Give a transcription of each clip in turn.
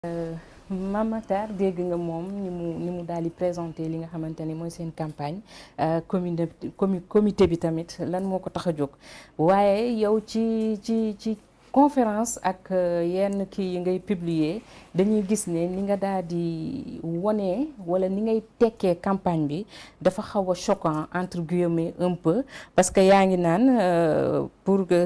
Mame Mactar dégg nga moom ni mu daal di présenté li nga xamante ni mooy seen campagne comité bi tamit lan moo ko tax a jóg waaye yow ci conférence ak yenn kii yi ngay publier dañuy gis ne ni nga daal di wone wala ni ngay tekkee campagne bi dafa xaw a choquant entre guillemets un peu parce que yaa ngi naan pour que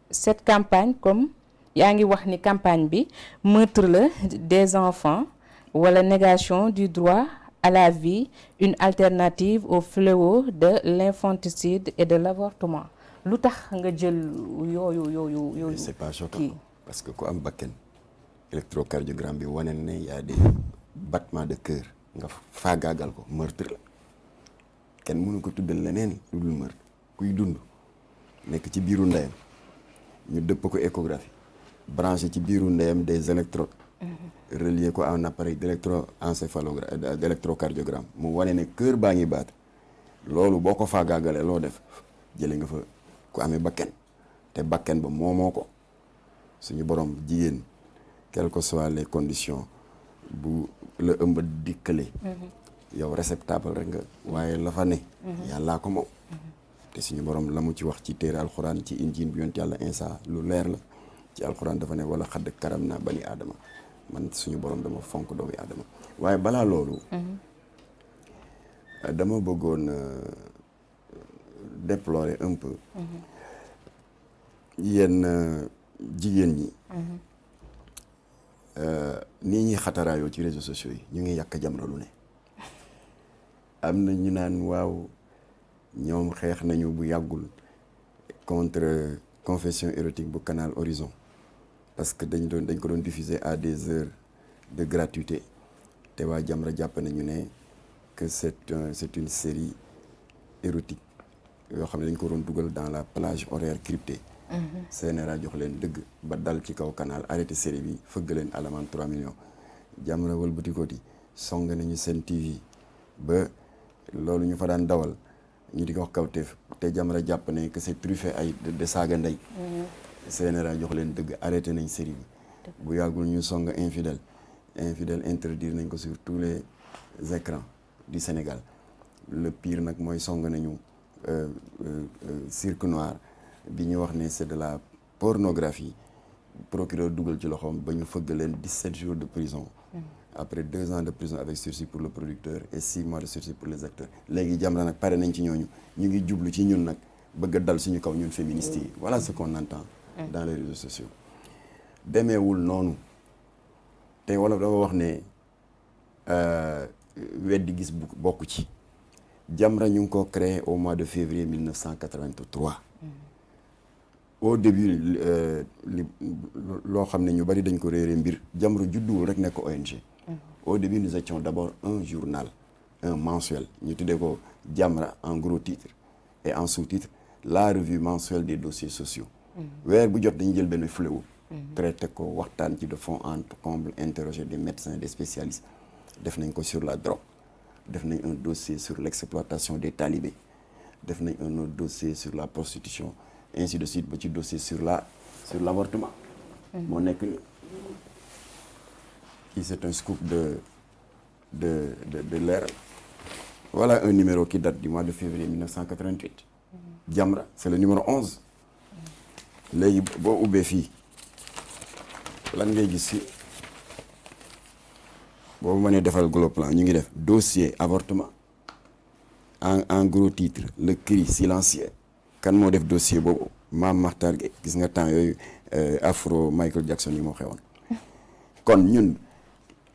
cette campagne comme yaa ngi wax ni campagne bi meurtre la des enfants wala négation du droit à la vie, une alternative au fléau de l'infanticide et de l'avortement. Lu tax nga jël yooyu. C'est pas choquant parce que ku am bakken électrocardiogramme bi wane ne y a des battements de cœur nga faagaagal ko meurtre la kenn mënu ko tuddal leneen lu dul meurtre kuy dund nekk ci biiru ndeyam ñu dëpp ko échographie branché ci biiru ndeyam des électrodes relié ko à un appareil d'électrocardiogramme mu wane ne cœur baa ngi baat loolu boo ko faagaagalee loo def jële nga fa ku amee bakken te bakken ba moomoo ko suñu borom jigéen quelles que soient les conditions bu la ëmb dikkale yow réceptable rek nga waaye la fa ne yàllaa ko moom te suñu borom la mu ci wax ci téere alxuraan ci injiil bi yonent yàlla Insa lu leer la ci alxuraan dafa ne wala xadd karam naa bani aadama man suñu borom dama fonk doomu aadama waaye balaa loolu dama bëggoon déplorer un peu yenn jigéen ñi nii ñuy xataraayoo ci réseaux sociaux yi ñu ngi yàq Jamra lu ne am na ñu naan waaw ñoom xeex nañu bu yàggul contre confession érotique bu Canal Horizon parce que dañ ko doon diffuser à des heures de gratuité te waa Jamra jàpp nañu ne que c'est une série érotique yoo xam ne dañ ko doon dugal dans la plage horaire cryptée CNRA jox leen dëgg ba dal ci kaw canal arrêté série bi fëgg leen alamaan 3 millions Jamra wëlbatikooti song nañu seen TV ba loolu ñu fa daan dawal ñu di ko wax kawteef te Jamra jàpp ne que c'est truffé ay de saaga ndey CNRA jox leen dëgg arrêté nañ série bi bu yàggul ñu song infidèle interdire nañ ko sur tous les écrans du Sénégal le pire nag mooy song nañu cirque noir bi ñu wax ne c'est de la pornographie procureur dugal ci loxoom ba ñu fëgg leen 17 jours de prison après 2 ans de prison avec sursis pour le producteur et 6 mois de sursis pour les acteurs léegi Jamra nag pare nañ ci ñooñu ñu ngi jublu ci ñun nag bëgg a dal suñu kaw ñun féministes yi voilà ce qu'on entend dans les réseaux sociaux demeewul noonu te wala dafa wax ne weddi gis bokk ci Jamra ñu ngi ko créé au mois de février 1983 au début loo xam ne ñu bari dañ ko réere mbir Jamra judduwul rek nekk ONG au début nous étions d'abord un journal un mensuel ñu tuddee ko Jamra en gros titre et en sous-titre la revue mensuelle des dossiers sociaux weer bu jot dañuy jël benn fléau traité ko waxtaan ci de fond en comble interroger des médecins des spécialistes def nañ ko sur la drogue def nañ un dossier sur l'exploitation des talibés def nañ un autre dossier sur la prostitution ainsi de suite ba ci dossier sur l'avortement moo nekk ni kii c'est un scoop de Leral voilà un numéro qui date du mois de février 1988 Jamra c'est le numéro 11 léegi boo ubbee fii lan ngay gis fii boobu ma ne defal gros plan ñu ngi def dossier avortement en gros titre le cri silencieux kan moo def dossier boobu Mame Mactar Gueye gis nga temps yooyu afro Michael Jackson yi moo xewoon kon ñun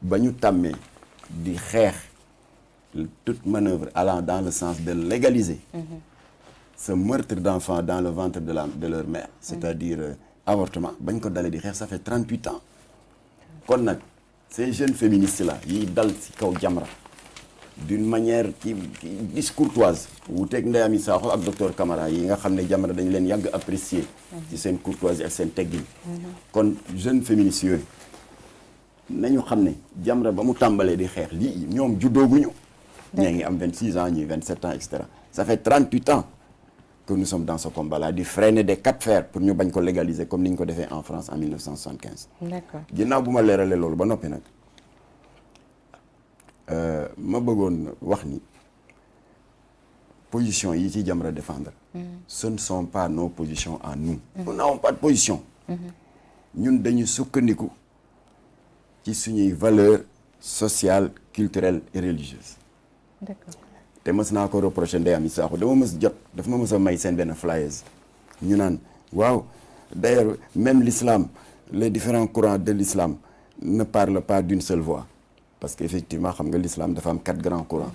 ba ñu tàmmee di xeex toute manœuvre allant dans le sens de légaliser ce meurtre d'enfants dans le ventre de leur mère c'est-à-dire avortement bañ ko dalee di xeex ça fait 38 ans kon nag ces jeunes féministes là yi dal ci kaw Jamra d'une manière qui discourtoise wuuteeg Ndeye Amy Sakho ak docteur Camara yi nga xam ne Jamra dañu leen yàgg apprécier ci seen courtoisie ak seen teggin kon jeunes féministes yooyu nañu xam ne Jamra ba mu tàmbalee di xeex lii ñoom juddooguñu ñee ngi am 26 ans ñii 27 ans et cetera ça fait 38 ans que nous sommes dans ce combat-là di freiner des 4 fers pour ñu bañ ko légaliser comme ni ñu ko defee en France en 1975. D'accord. ginnaaw bu ma leeralee loolu ba noppi nag ma bëggoon wax ni position yi ci Jamra défendre. Ce ne sont pas nos positions à nous. Nous n'avons pas de position. ñun dañu sukkandiku ci suñuy valeurs sociales culturelles et religieuses. D'accord. te mës naa ko reproché Ndeye Amy Sakho dafa ma mës a may seen benn flyers ñu naan waaw d'ailleurs même l'islam les différents courants de l'islam ne parlent pas d'une seule voix parce que effectivement xam nga l'islam dafa am 4 grands courants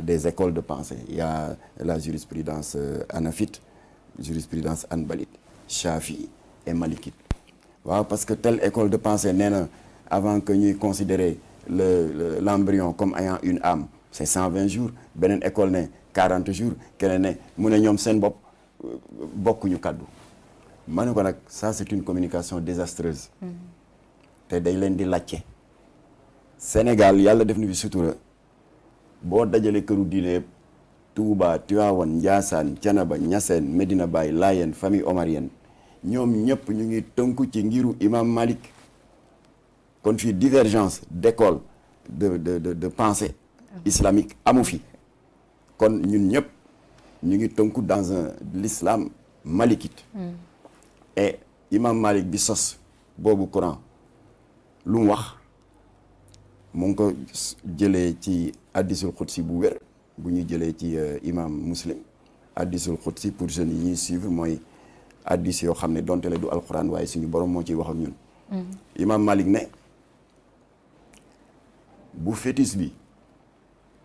des écoles de pensée il y a la jurisprudence hanafite, jurisprudence hanbalite, chafi et malikite. waaw parce que telle école de pensée nee na avant que ñuy considérer l'embryon comme ayant une âme c'est 120 jours beneen école ne 40 jours keneen ne mu ne ñoom seen bopp bokkuñu kàddu ma ne ko nag ça c'est une communication désastreuse te day leen di làcce Sénégal yàlla def na fi sutura boo dajale këru diine yëpp Touba Tivaouane Ndiassane Thiénaba Niassène Medina Baye Layène famille omarienne ñoom ñëpp ñu ngi tënku ci ngiru imam Malik kon fii divergence d'école de pensée islamique amu fi kon ñun ñëpp ñu ngi tënku dans l'islam malikite et imam Malik bi sos boobu Coran lu mu wax mu ngi ko jëlee ci hadisul qudsi bu wér bu ñu jëlee ci imam Muslim hadisul qudsi pour jeunes yi ñuy suivre mooy hadis yoo xam ne donte la du alquran waaye suñu borom moo ciy wax ak ñun imam Malik ne bu fœtus bi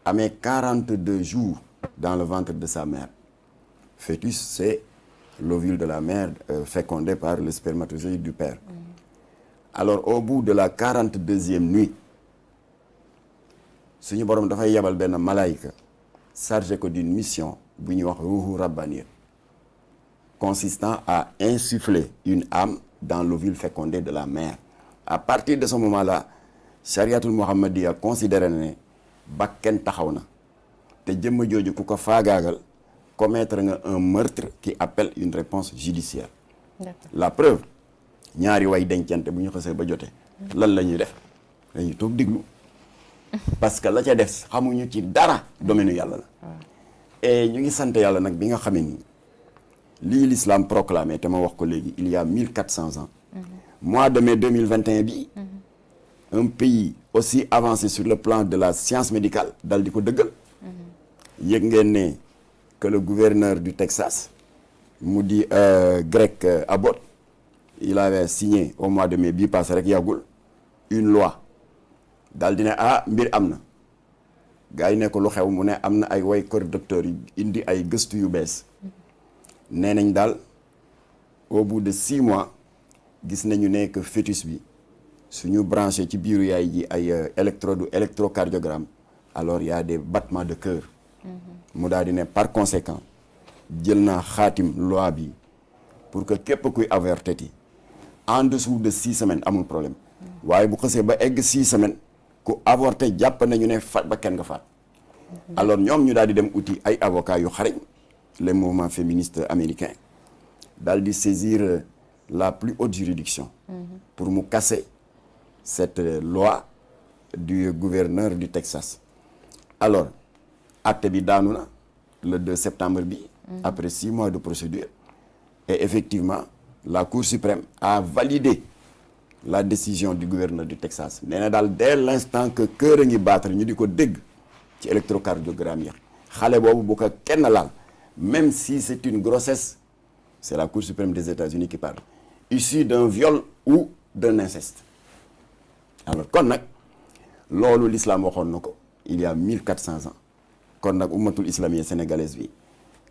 amee 42 jours dans le ventre de sa mère fœtus c'est l'ovule de la mère fécondé par le spermatozoïde du père alors au bout de la 42e nuit suñu borom dafay yabal benn malaïka chargé ko d'une mission bu ñuy wax ruuhu rabbaniya consistant à insuffler une âme dans l'ovule fécondé de la mère à partir de ce moment-là chariatul muhammadiya considéré na ne bakken taxaw na te jëmm jooju ku ko faagaagal commettre nga un meurtre qui appelle une réponse judiciaire. La preuve ñaari way dencante bu ñu xasee ba jote lan la ñuy def dañuy toog diglu parce que la ca des xamuñu ci dara domaine yàlla la et ñu ngi sant yàlla nag bi nga xamee ni lii l'islam proclamé te ma wax ko léegi il y a 1400 ans mois de mai 2021 bi un pays aussi avancé sur le plan de la science médicale dal di ko dëggal yëg ngeen ne que le gouverneur du Texas mu di Greg Abbott il avait signé au mois de mai bii passé rek yàggul une loi daal di ne mbir am na gars yi ne ko lu xew mu ne am na ay way kër docteur yi indi ay gëstu yu bees nee nañ daal au bout de 6 mois gis nañu ne que fœtus bi suñu branché ci biiru yaay ji ay électrocardiogramme alors il y a des battements de cœur mu daal di ne par conséquent jël naa xaatim loi bi pour que képp kuy avorté ti en dessous de 6 semaines amul problème waaye bu xasee ba egg 6 semaines ku avorté jàpp nañu ne faat ba kenn nga faat alors ñoom ñu daal di dem uti ay avocats yu xarañ les mouvements féministes américains daal di saisir la plus haute juridiction pour mu casser cette loi du gouverneur du Texas alors acte bi daanu na le 2 septembre bi après 6 mois de procédure et effectivement la Cour suprême a validé la décision du gouverneur du Texas nee na daal dès l'instant que cœur a ngi battre ñu di ko dégg ci électrocardiogramme yi xale boobu bu ko kenn laal même si c'est une grossesse c'est la Cour suprême des États-Unis qui parle issue d'un viol ou d'un inceste alors kon nag loolu l'islam waxoon na ko il y a 1400 ans kon nag ummatul islamiyya sénégalaise bi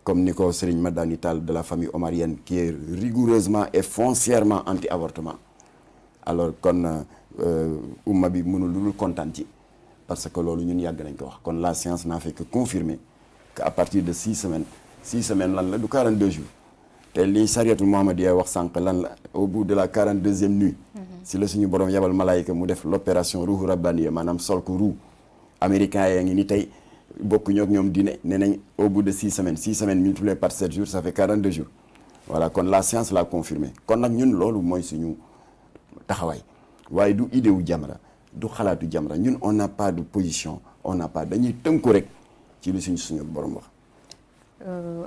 comme ni ko Serigne Madani Tall de la famille omarienne qui est rigoureusement et foncièrement anti-avortement alors kon umma bi mënul lu dul kontaan ci parce que loolu ñun yàgg nañ ko wax kon la science n'a fait que confirmer que à partir de 6 semaines lan la du 42 jours te li sariyatul muhammadiyya wax sànq lan la au bout de la 42e nuit si la suñu borom yabal malaayika mu def l'opération ruuhu rabbaniya maanaam sol ko ruu américain yaa ngi ni tey bokkuñu ak ñoom diine nee nañ au bout de 6 semaines multiplié par 7 jours ça fait 42 jours voilà kon la science l'a confirmé kon nag ñun loolu mooy suñu taxawaay waaye du idée wu Jamra du xalaatu Jamra ñun on n'a pas de position on n'a pas dañuy tënku rek ci lu suñu borom wax.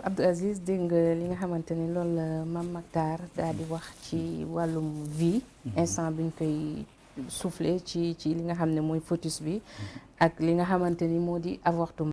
Abdou Aziz dégg nga li nga xamante ni loolu la Mame Mactar daal di wax ci wàllum vie instant bi ñu koy soufflé ci li nga xam ne mooy fœtus bi ak li nga xamante ni moo di avortement